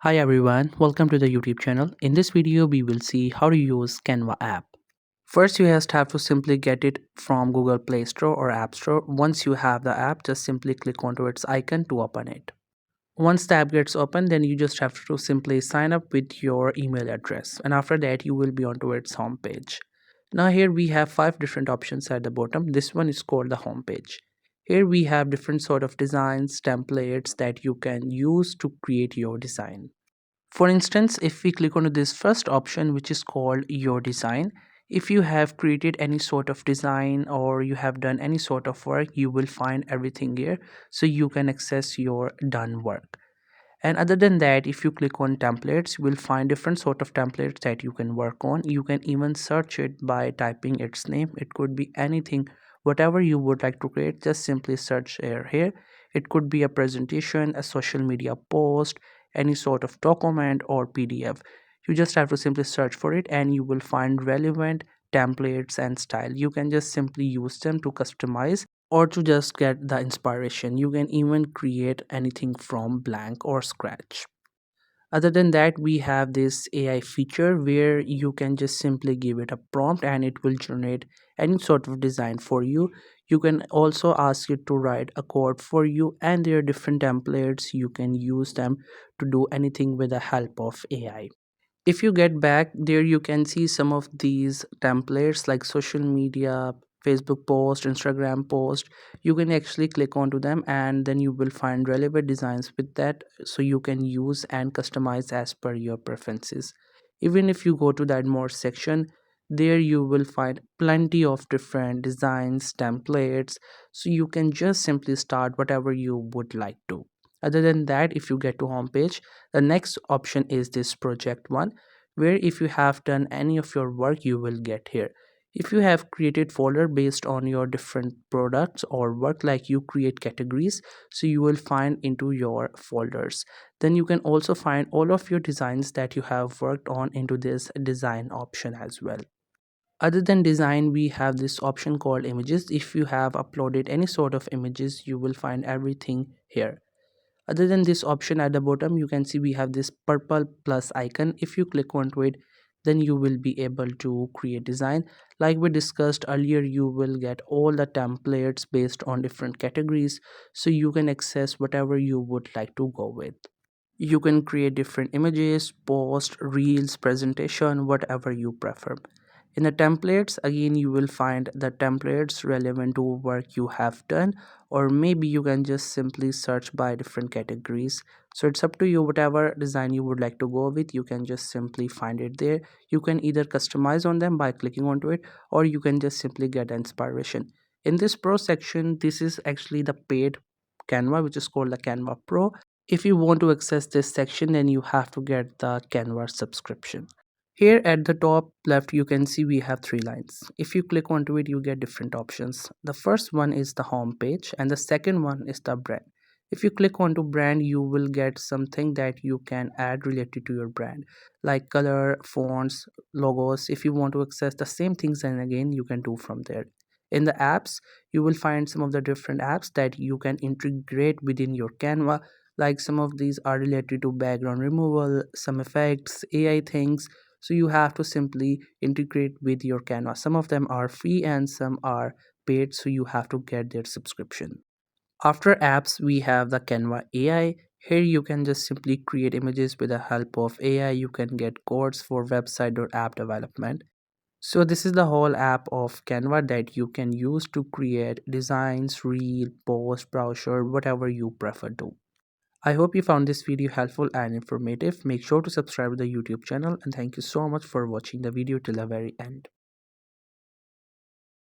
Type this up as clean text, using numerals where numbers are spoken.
Hi everyone, welcome to the YouTube channel. In this video, we will see how to use Canva app. First, you just have to simply get it from Google Play Store or App Store. Once you have the app, just simply click onto its icon to open it. Once the app gets open, then you just have to simply sign up with your email address. And after that, you will be onto its home page. Now here we have 5 different options at the bottom. This one is called the home page. Here we have different sort of designs, templates that you can use to create your design. For instance, if we click on this first option, which is called your design, if you have created any sort of design or you have done any sort of work, you will find everything here so you can access your done work. And other than that, if you click on templates, you will find different sort of templates that you can work on. You can even search it by typing its name. It could be anything, whatever you would like to create, just simply search here. It could be a presentation, a social media post, any sort of document or PDF. You just have to simply search for it and you will find relevant templates and style. You can just simply use them to customize or to just get the inspiration. You can even create anything from blank or scratch. Other than that, we have this AI feature where you can just simply give it a prompt and it will generate any sort of design for you. You can also ask it to write a code for you, and there are different templates. You can use them to do anything with the help of AI. If you get back there, you can see some of these templates like social media, Facebook post, Instagram post. You can actually click onto them and then you will find relevant designs with that, so you can use and customize as per your preferences. Even if you go to that more section, there you will find plenty of different designs, templates, so you can just simply start whatever you would like to. Other than that, if you get to homepage, the next option is this project one, where if you have done any of your work, you will get here. If you have created folder based on your different products or work, like you create categories, so you will find into your folders. Then you can also find all of your designs that you have worked on into this design option as well. Other than design, we have this option called images. If you have uploaded any sort of images, you will find everything here. Other than this option at the bottom, you can see we have this purple plus icon. If you click onto it, then you will be able to create design. Like we discussed earlier, you will get all the templates based on different categories, so you can access whatever you would like to go with. You can create different images, post, reels, presentation, whatever you prefer. In the templates, again, you will find the templates relevant to work you have done, or maybe you can just simply search by different categories. So it's up to you, whatever design you would like to go with, you can just simply find it there. You can either customize on them by clicking onto it, or you can just simply get inspiration. In this pro section, this is actually the paid Canva, which is called the Canva Pro. If you want to access this section, then you have to get the Canva subscription. Here at the top left, you can see we have 3 lines. If you click onto it, you get different options. The first one is the home page and the second one is the brand. If you click onto brand, you will get something that you can add related to your brand, like color, fonts, logos. If you want to access the same things, then again you can do from there. In the apps, you will find some of the different apps that you can integrate within your Canva. Like some of these are related to background removal, some effects, AI things, so you have to simply integrate with your Canva. Some of them are free and some are paid, so you have to get their subscription. After apps, we have the Canva AI. Here you can just simply create images with the help of AI. You can get codes for website or app development. So this is the whole app of Canva that you can use to create designs, reel, post, brochure, whatever you prefer to. I hope you found this video helpful and informative. Make sure to subscribe to the YouTube channel, and thank you so much for watching the video till the very end.